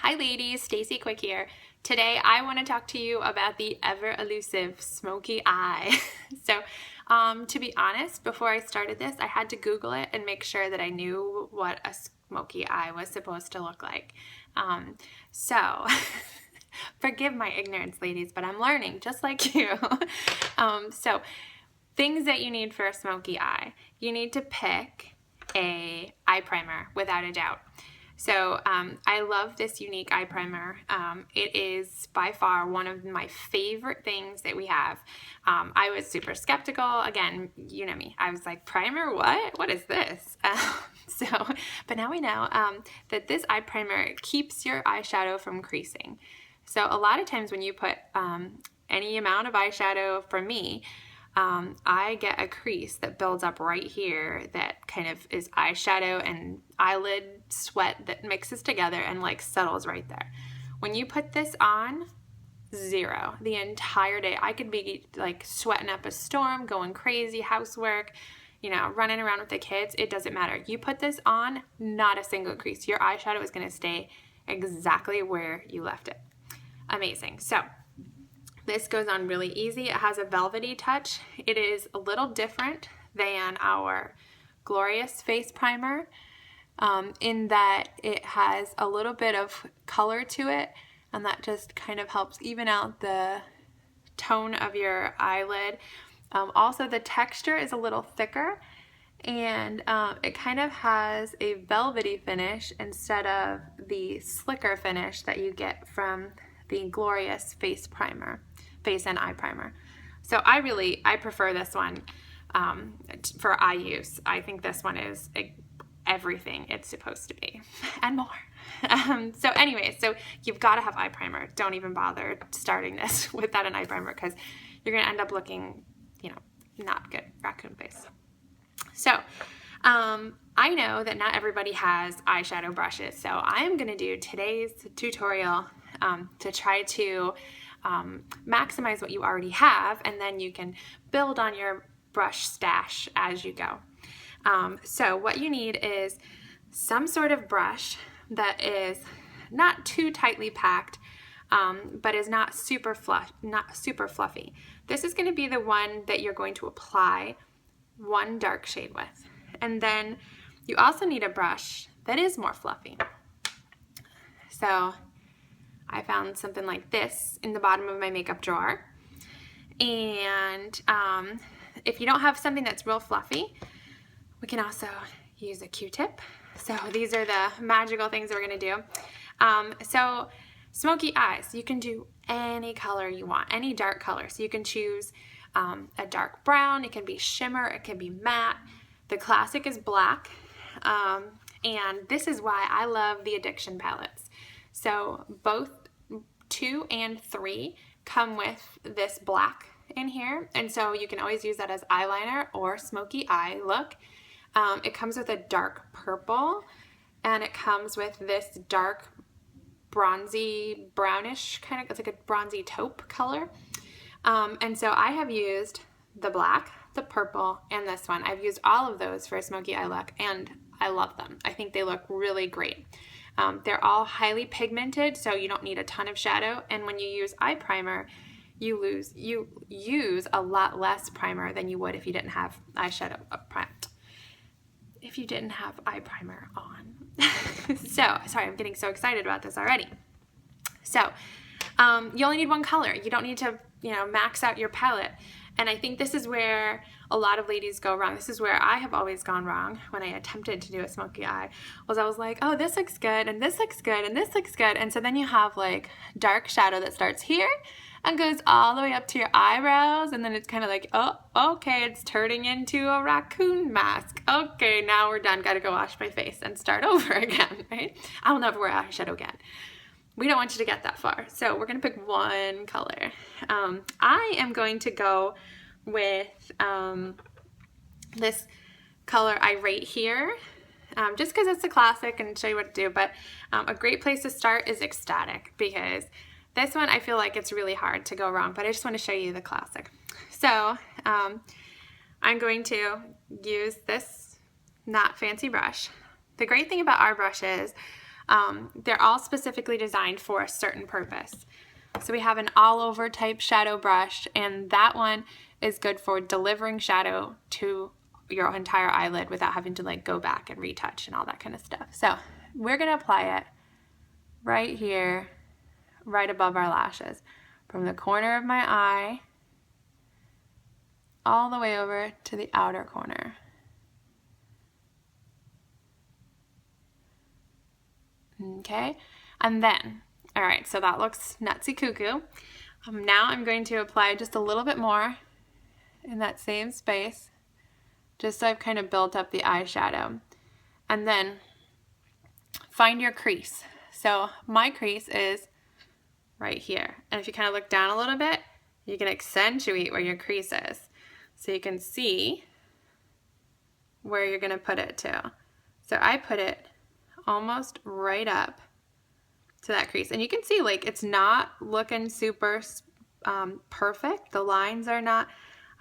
Hi ladies, Stacey Quick here. Today I want to talk to you about the ever elusive smoky eye. To be honest, before I started this, I had to Google it and make sure that I knew what a smoky eye was supposed to look like. So forgive my ignorance, ladies, but I'm learning just like you. Things that you need for a smoky eye. You need to pick a eye primer without a doubt. I love this unique eye primer. It is by far one of my favorite things that we have. I was super skeptical. Again, you know me. I was like, primer, what? What is this? But now we know that this eye primer keeps your eyeshadow from creasing. So a lot of times when you put any amount of eyeshadow, for me, I get a crease that builds up right here that kind of is eyeshadow and eyelid sweat that mixes together and like settles right there. When you put this on, zero. The entire day. I could be like sweating up a storm, going crazy, housework, running around with the kids. It doesn't matter. You put this on, not a single crease. Your eyeshadow is going to stay exactly where you left it. Amazing. So this goes on really easy. It has a velvety touch. It is a little different than our Glorious Face Primer in that it has a little bit of color to it, and that just kind of helps even out the tone of your eyelid. Also, the texture is a little thicker, and it kind of has a velvety finish instead of the slicker finish that you get from the Glorious Face and Eye Primer. So I prefer this one for eye use. I think this one is everything it's supposed to be and more. So you've got to have eye primer. Don't even bother starting this without an eye primer because you're going to end up looking, not good, raccoon face. So I know that not everybody has eyeshadow brushes, so I am going to do today's tutorial to try to maximize what you already have, and then you can build on your brush stash as you go. So what you need is some sort of brush that is not too tightly packed, but is not super fluffy. This is going to be the one that you're going to apply one dark shade with. And then you also need a brush that is more fluffy. So I found something like this in the bottom of my makeup drawer. And if you don't have something that's real fluffy, we can also use a Q-tip. So these are the magical things we're going to do. So smoky eyes, you can do any color you want, any dark color. So you can choose a dark brown, it can be shimmer, it can be matte. The classic is black. And this is why I love the Addiction palettes. So both 2 and 3 come with this black in here, and so you can always use that as eyeliner or smoky eye look. It comes with a dark purple, and it comes with this dark bronzy brownish kind of, it's like a bronzy taupe color. And so I have used the black, the purple, and this one. I've used all of those for a smoky eye look, and I love them. I think they look really great. They're all highly pigmented, so you don't need a ton of shadow, and when you use eye primer, you use a lot less primer than you would if you didn't have eyeshadow if you didn't have eye primer on. Sorry, I'm getting so excited about this already. So you only need one color. You don't need to max out your palette. And I think this is where a lot of ladies go wrong. This is where I have always gone wrong when I attempted to do a smoky eye, was I was like, oh, this looks good, and this looks good, and this looks good. And so then you have like dark shadow that starts here and goes all the way up to your eyebrows, and then it's kind of like, oh, okay, it's turning into a raccoon mask. Okay, now we're done. Gotta go wash my face and start over again, right? I'll never wear eyeshadow again. We don't want you to get that far. So we're going to pick one color. I am going to go with this color I rate here, just because it's a classic and show you what to do. But a great place to start is Ecstatic, because this one I feel like it's really hard to go wrong, but I just want to show you the classic. So I'm going to use this not fancy brush. The great thing about our brushes, They're all specifically designed for a certain purpose. So we have an all over type shadow brush, and that one is good for delivering shadow to your entire eyelid without having to like go back and retouch and all that kind of stuff. So we're gonna apply it right here, right above our lashes, from the corner of my eye all the way over to the outer corner. Okay, and then, all right, so that looks nutsy cuckoo. Now I'm going to apply just a little bit more in that same space, just so I've kind of built up the eyeshadow. And then find your crease. So my crease is right here. And if you kind of look down a little bit, you can accentuate where your crease is. So you can see where you're gonna put it to. So I put it almost right up to that crease. And you can see like it's not looking super perfect. The lines are not,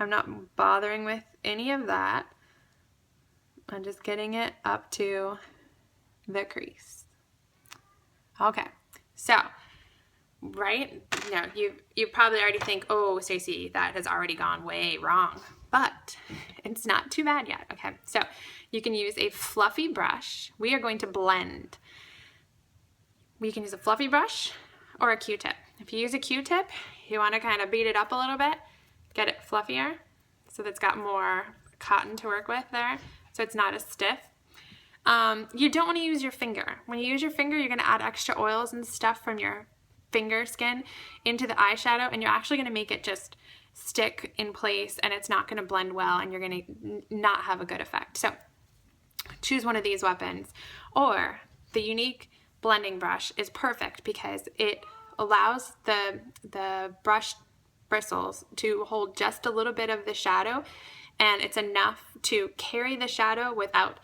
I'm not bothering with any of that. I'm just getting it up to the crease. Okay, so, right, now you probably already think, oh, Stacey, that has already gone way wrong, but it's not too bad yet. Okay, so you can use a fluffy brush. We are going to blend. We can use a fluffy brush or a Q-tip. If you use a Q-tip, you want to kind of beat it up a little bit, get it fluffier, so that's got more cotton to work with there, so it's not as stiff. You don't want to use your finger. When you use your finger, you're going to add extra oils and stuff from your finger skin into the eyeshadow, and you're actually going to make it just stick in place, and it's not going to blend well, and you're going to not have a good effect. So choose one of these weapons. Or the unique blending brush is perfect because it allows the brush bristles to hold just a little bit of the shadow, and it's enough to carry the shadow without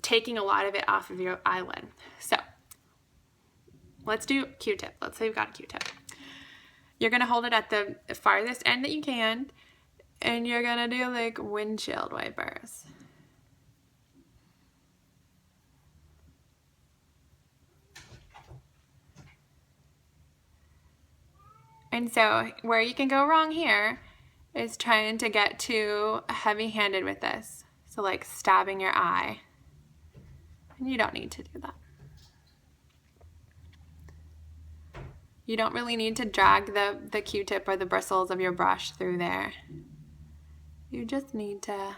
taking a lot of it off of your eyelid. So let's do Q-tip. Let's say you've got a Q-tip. You're gonna hold it at the farthest end that you can, and you're gonna do like windshield wipers. And so where you can go wrong here is trying to get too heavy-handed with this. So like stabbing your eye. And you don't need to do that. You don't really need to drag the Q-tip or the bristles of your brush through there. You just need to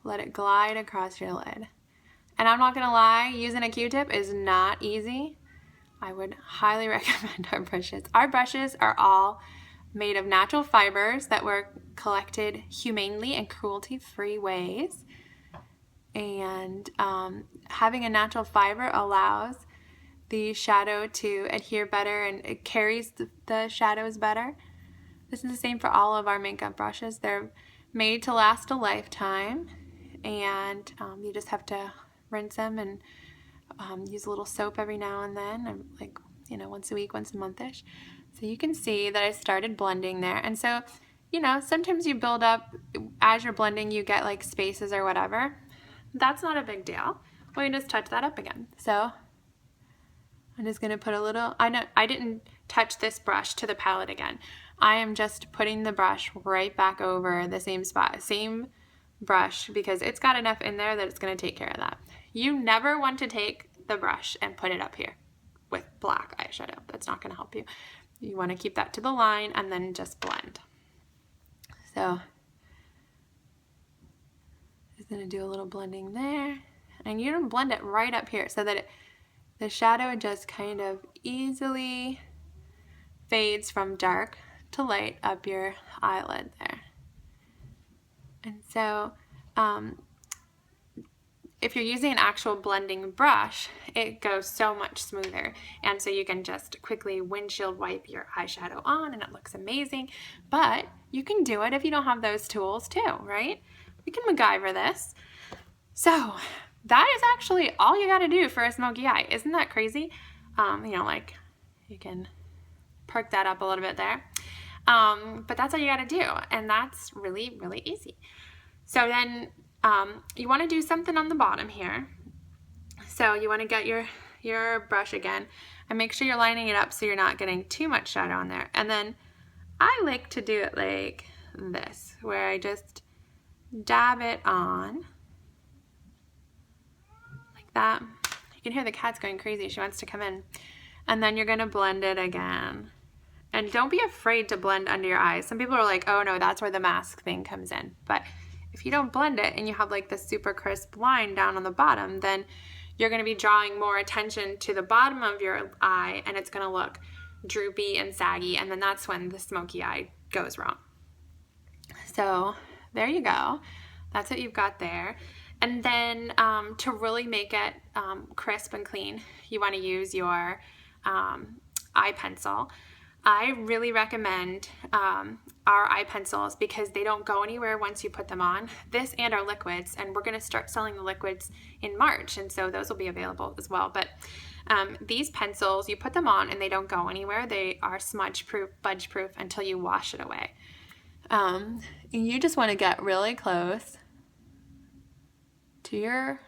let it glide across your lid. And I'm not gonna lie, using a Q-tip is not easy. I would highly recommend our brushes. Our brushes are all made of natural fibers that were collected humanely and cruelty-free ways. And having a natural fiber allows the shadow to adhere better, and it carries the shadows better. This is the same for all of our makeup brushes. They're made to last a lifetime, and you just have to rinse them and use a little soap every now and then, like, you know, once a week, once a month-ish. So you can see that I started blending there. And so, you know, sometimes you build up, as you're blending, you get like spaces or whatever. That's not a big deal. We can just touch that up again. So I'm just gonna put a little, I didn't touch this brush to the palette again. I am just putting the brush right back over the same spot, same brush, because it's got enough in there that it's gonna take care of that. You never want to take the brush and put it up here with black eyeshadow. That's not gonna help you. You wanna keep that to the line and then just blend. So just gonna do a little blending there, and you don't blend it right up here so that the shadow just kind of easily fades from dark to light up your eyelid there. And so if you're using an actual blending brush, it goes so much smoother, and so you can just quickly windshield wipe your eyeshadow on and it looks amazing. But you can do it if you don't have those tools too, right? We can MacGyver this. So that is actually all you got to do for a smoky eye. Isn't that crazy? You know, like, you can perk that up a little bit there. But that's all you got to do, and that's really, really easy. So then you want to do something on the bottom here. So you want to get your your brush again and make sure you're lining it up so you're not getting too much shadow on there. And then I like to do it like this, where I just dab it on like that. You can hear the cat's going crazy. She wants to come in. And then you're gonna blend it again. And don't be afraid to blend under your eyes. Some people are like, oh no, that's where the mask thing comes in. But if you don't blend it and you have like this super crisp line down on the bottom, then you're gonna be drawing more attention to the bottom of your eye and it's gonna look droopy and saggy, and then that's when the smoky eye goes wrong. So there you go. That's what you've got there. And then to really make it crisp and clean, you wanna use your eye pencil. I really recommend our eye pencils because they don't go anywhere once you put them on. This and our liquids, and we're going to start selling the liquids in March, and so those will be available as well. But these pencils, you put them on and they don't go anywhere. They are smudge proof, budge proof until you wash it away. You just want to get really close to your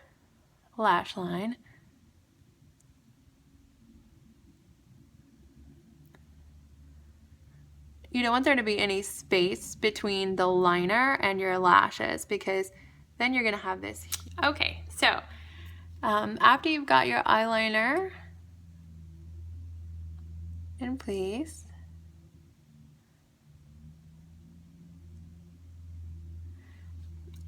lash line. You don't want there to be any space between the liner and your lashes because then you're gonna have this. Okay, so after you've got your eyeliner in place,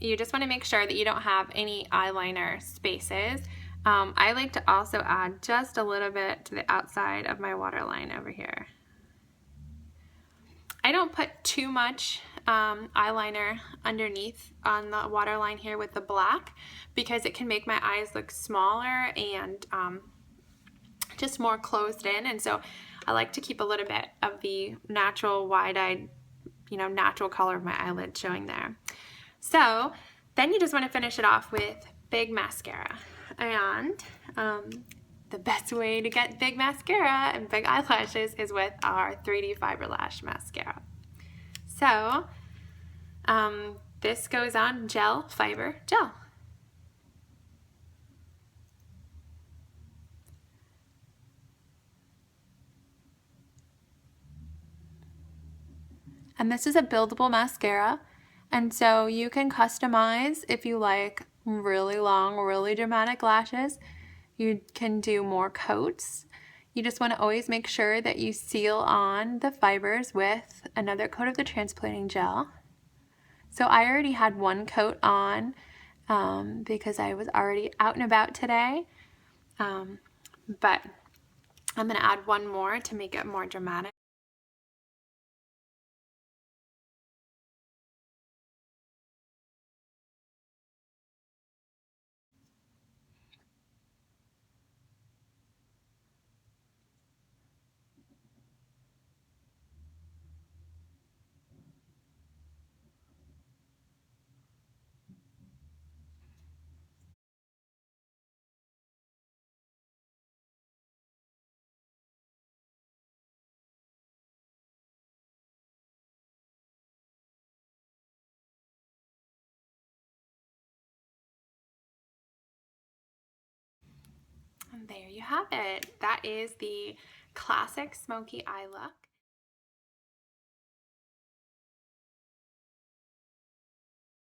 you just want to make sure that you don't have any eyeliner spaces. I like to also add just a little bit to the outside of my waterline over here. I don't put too much eyeliner underneath on the waterline here with the black because it can make my eyes look smaller and just more closed in, and so I like to keep a little bit of the natural wide-eyed, natural color of my eyelid showing there. So then you just want to finish it off with big mascara, and the best way to get big mascara and big eyelashes is with our 3D Fiber Lash Mascara. So this goes on gel, fiber, gel. And this is a buildable mascara, and so you can customize if you like really long, really dramatic lashes. You can do more coats. You just want to always make sure that you seal on the fibers with another coat of the transplanting gel. So I already had one coat on because I was already out and about today, but I'm going to add one more to make it more dramatic. And there you have it. That is the classic smoky eye look.